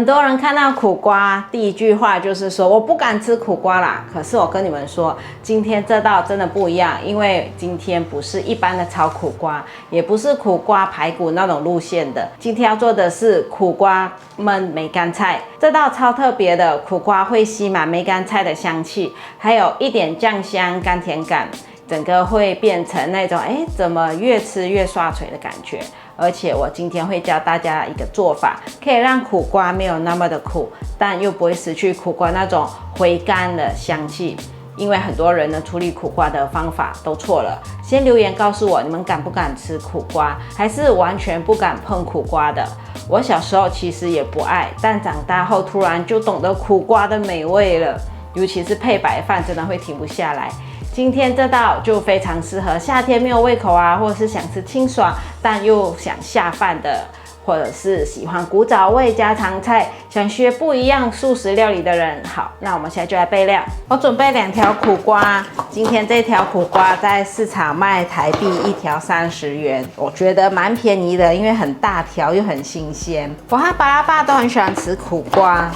多人看到苦瓜，第一句話就是說我不敢吃苦瓜啦。可是我跟你們說，今天這道真的不一樣，因為今天不是一般的炒苦瓜，也不是苦瓜排骨那種路線的。今天要做的是苦瓜燜梅乾菜，這道超特別的，苦瓜會吸滿梅乾菜的香氣，還有一點醬香甘甜感，整個會變成那種怎麼越吃越刷嘴的感覺。而且我今天會教大家一個做法，可以讓苦瓜沒有那麼的苦，但又不會失去苦瓜那種回甘的香氣。因為很多人呢處理苦瓜的方法都錯了。先留言告訴我，你們敢不敢吃苦瓜，還是完全不敢碰苦瓜的？我小時候其實也不愛，但長大後突然就懂得苦瓜的美味了，尤其是配白飯，真的會停不下來。今天這道就非常適合夏天沒有胃口啊，或者是想吃清爽但又想下飯的，或者是喜歡古早味家常菜，想學不一樣素食料理的人。好，那我們現在就來備料。我準備2條苦瓜，今天這條苦瓜在市場賣台幣1條30元，我覺得蠻便宜的，因為很大條又很新鮮。我和爸爸都很喜歡吃苦瓜。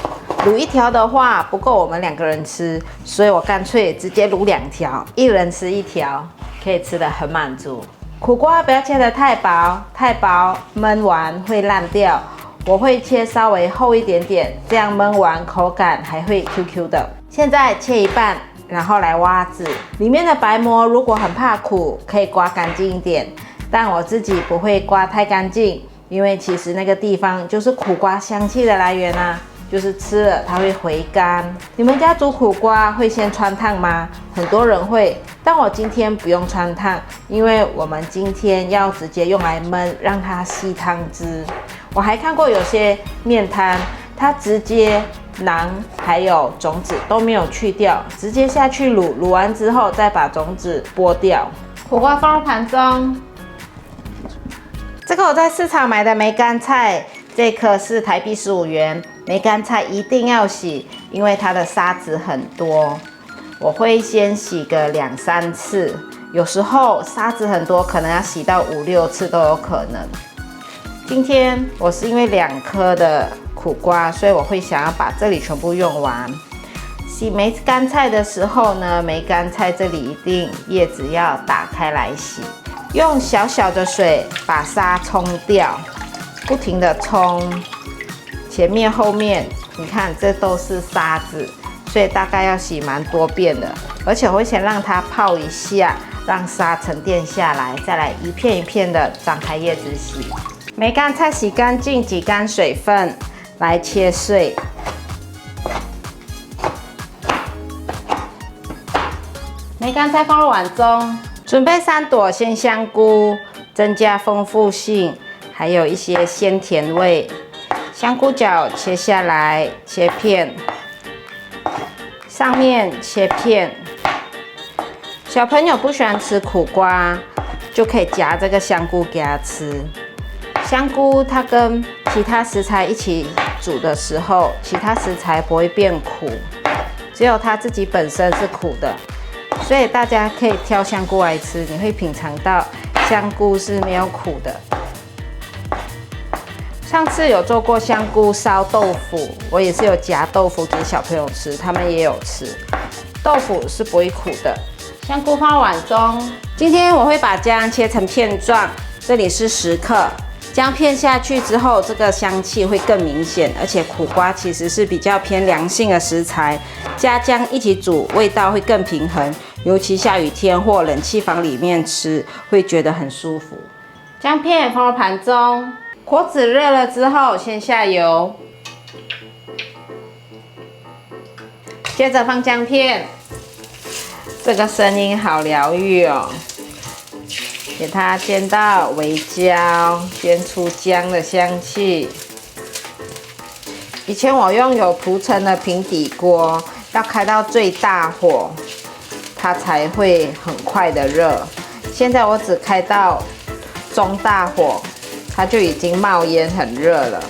滷1條的話不夠我們2個人吃，所以我乾脆直接滷2條，1人吃1條，可以吃得很滿足。苦瓜不要切得太薄，太薄燜完會爛掉。我會切稍微厚一點點，這樣燜完口感還會 QQ 的。現在切一半，然後來挖籽，裡面的白膜如果很怕苦，可以刮乾淨一點，但我自己不會刮太乾淨，因為其實那個地方就是苦瓜香氣的來源啊。就是吃了它會回甘。你們家煮苦瓜會先汆燙嗎？很多人會，但我今天不用汆燙，因為我們今天要直接用來燜，讓它吸湯汁。我還看過有些麵攤，它直接囊還有種子都沒有去掉，直接下去滷，滷完之後再把種子剝掉。苦瓜放入盤中。這個我在市場買的梅乾菜，這顆是台幣15元。梅乾菜一定要洗，因為它的沙子很多。我會先洗個2、3次，有時候沙子很多，可能要洗到5、6次都有可能。今天我是因為2顆的苦瓜，所以我會想要把這裡全部用完。洗梅乾菜的時候呢，梅乾菜這裡一定葉子要打開來洗，用小小的水把沙沖掉，不停的沖。前面後面，你看這都是沙子，所以大概要洗蠻多遍的。而且我會先讓它泡一下，讓沙沉澱下來，再來一片一片的張開葉子洗。梅乾菜洗乾淨，擠乾水分，來切碎。梅乾菜放入碗中，準備3朵鮮香菇，增加豐富性，還有一些鮮甜味。香菇角切下來，切片，上面切片。小朋友不喜歡吃苦瓜，就可以夾這個香菇給他吃。香菇它跟其他食材一起煮的時候，其他食材不會變苦，只有它自己本身是苦的，所以大家可以挑香菇來吃，你會品嘗到香菇是沒有苦的。上次有做過香菇燒豆腐，我也是有夾豆腐給小朋友吃，他們也有吃。豆腐是不會苦的。香菇放碗中，今天我會把薑切成片狀，這裡是10克。薑片下去之後，這個香氣會更明顯，而且苦瓜其實是比較偏涼性的食材，加薑一起煮，味道會更平衡。尤其下雨天或冷氣房裡面吃，會覺得很舒服。薑片放入盤中。火子熱了之後，先下油，接着放薑片。這個聲音好療癒哦。給它煎到微焦，煎出薑的香氣。以前我用有塗層的平底鍋，要開到最大火，它才會很快的熱。現在我只開到中大火。它就已經冒煙很熱了。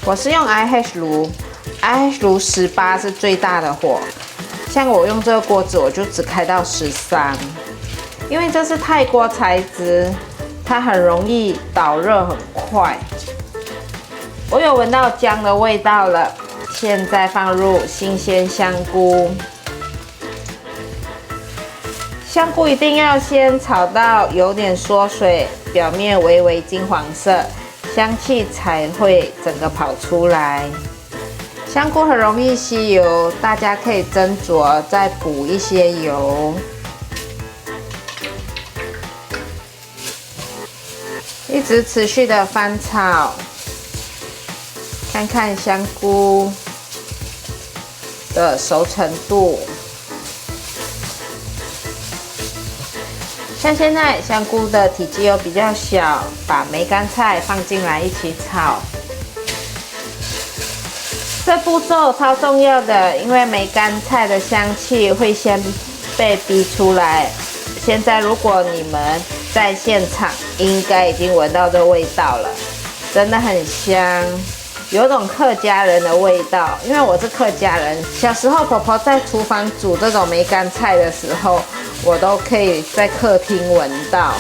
我是用 IH 爐，IH 爐18是最大的火。像我用這個鍋子，我就只開到13，因為這是鈦鍋材質，它很容易導熱很快。我有聞到薑的味道了，現在放入新鮮香菇。香菇一定要先炒到有點縮水，表面微微金黃色，香氣才會整個跑出來。香菇很容易吸油，大家可以斟酌再補一些油。一直持續的翻炒，看看香菇的熟成度。像現在香菇的體積又比較小，把梅乾菜放進來一起炒。這步驟超重要的，因為梅乾菜的香氣會先被逼出來。現在如果你們在現場，應該已經聞到這味道了，真的很香，有種客家人的味道。因為我是客家人，小時候婆婆在廚房煮這種梅乾菜的時候，我都可以在客廳聞到。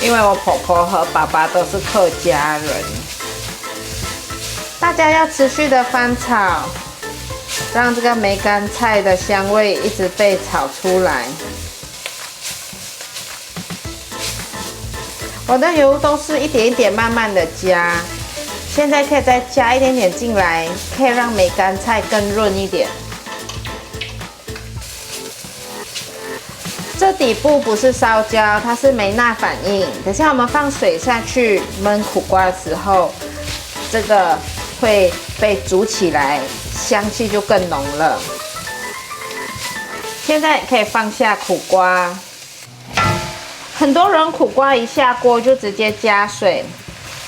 因為我婆婆和爸爸都是客家人。大家要持續的翻炒，讓這個梅乾菜的香味一直被炒出來。我的油都是一點一點慢慢的加，現在可以再加一點點進來，可以讓梅乾菜更潤一點。這底部不是燒焦，它是梅納反應。等下我們放水下去燜苦瓜的時候，這個會被煮起來，香氣就更濃了。現在可以放下苦瓜。很多人苦瓜一下鍋就直接加水，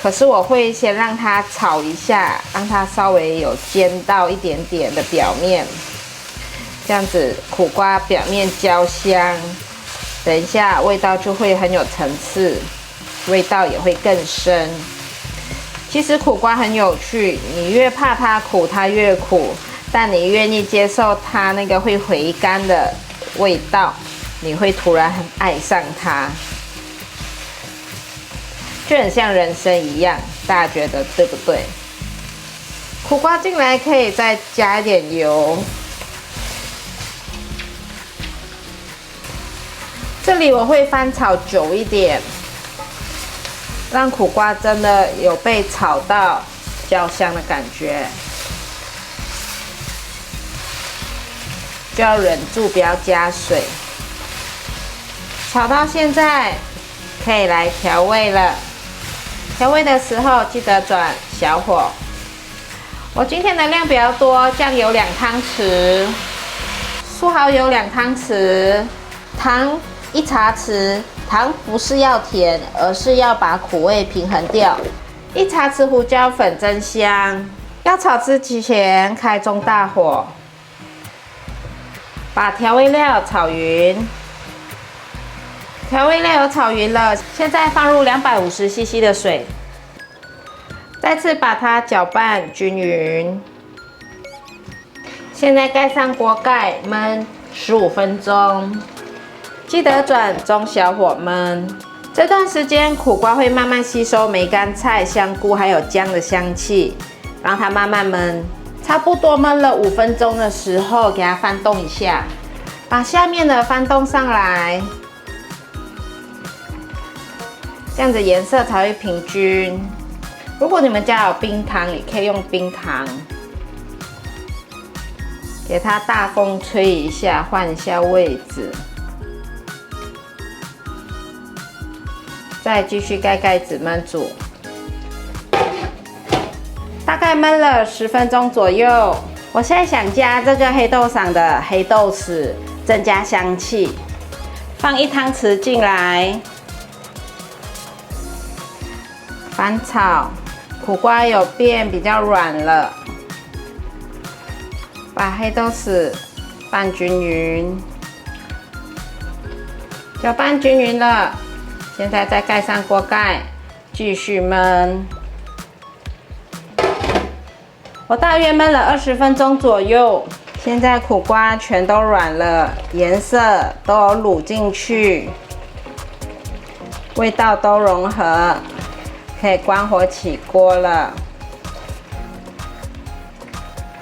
可是我會先讓它炒一下，讓它稍微有煎到一點點的表面，這樣子苦瓜表面焦香，等一下味道就會很有層次，味道也會更深。其實苦瓜很有趣，你越怕它苦，它越苦，但你願意接受它那個會回甘的味道，你會突然很愛上它，就很像人生一樣，大家覺得對不對？苦瓜進來可以再加一點油，這裡我會翻炒久一點，讓苦瓜真的有被炒到焦香的感覺，就要忍住不要加水。炒到現在可以來調味了，調味的時候記得轉小火。我今天的量比較多，醬油2湯匙，素蠔油2湯匙，糖1茶匙。糖不是要甜，而是要把苦味平衡掉。1茶匙胡椒粉增香。要炒之前開中大火，把調味料炒勻。調味料有炒勻了，現在放入250cc 的水，再次把它攪拌均勻。現在蓋上鍋蓋燜15分鐘，記得轉中小火燜。這段時間苦瓜會慢慢吸收梅乾菜、香菇還有薑的香氣，讓它慢慢燜。差不多燜了5分鐘的時候，給它翻動一下，把下面的翻動上來。這樣子顏色才會平均。如果你們家有冰糖，也可以用冰糖，給它大風吹一下，換一下位置，再繼續蓋蓋子燜煮。大概燜了10分鐘左右。我現在想加這個黑豆嗓的黑豆豉，增加香氣，放1湯匙進來。翻炒，苦瓜有變比較軟了，把黑豆豉拌均勻，攪拌均勻了，現在再蓋上鍋蓋，繼續燜。我大約燜了20分鐘左右，現在苦瓜全都軟了，顏色都有滷進去，味道都融合。可以關火起鍋了，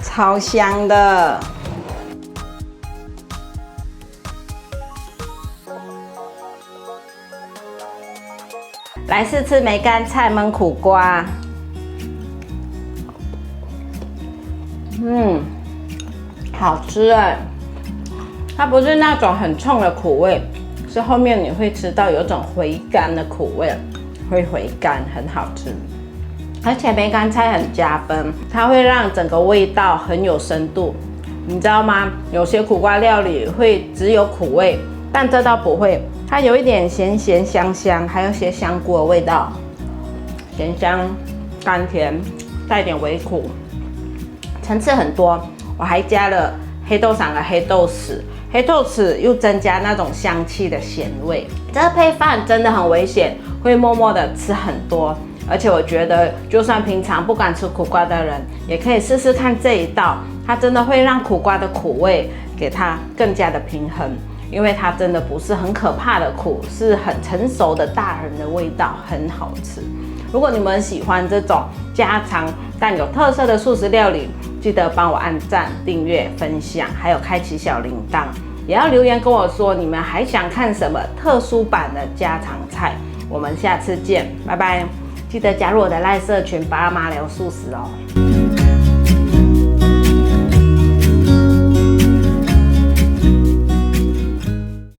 超香的。來試吃梅乾菜燜苦瓜，好吃哎！它不是那種很衝的苦味，是後面你會吃到有種回甘的苦味，會回甘，很好吃。而且梅乾菜很加分，它會讓整個味道很有深度，你知道嗎？有些苦瓜料理會只有苦味，但這道不會，它有一點鹹鹹香香，還有些香菇的味道，鹹香甘甜，帶點微苦，層次很多。我還加了黑豆嗓的黑豆豉，黑豆豉又增加那種香氣的鹹味。這個配飯真的很危險，會默默的吃很多。而且我覺得，就算平常不敢吃苦瓜的人，也可以試試看這一道，它真的會讓苦瓜的苦味給它更加的平衡。因為它真的不是很可怕的苦，是很成熟的大人的味道，很好吃。如果你們喜歡這種家常但有特色的素食料理，記得幫我按讚、訂閱、分享，還有開啟小鈴鐺，也要留言跟我說你們還想看什麼特殊版的家常菜。我們下次見，拜拜！記得加入我的賴社群，爸媽聊素食哦。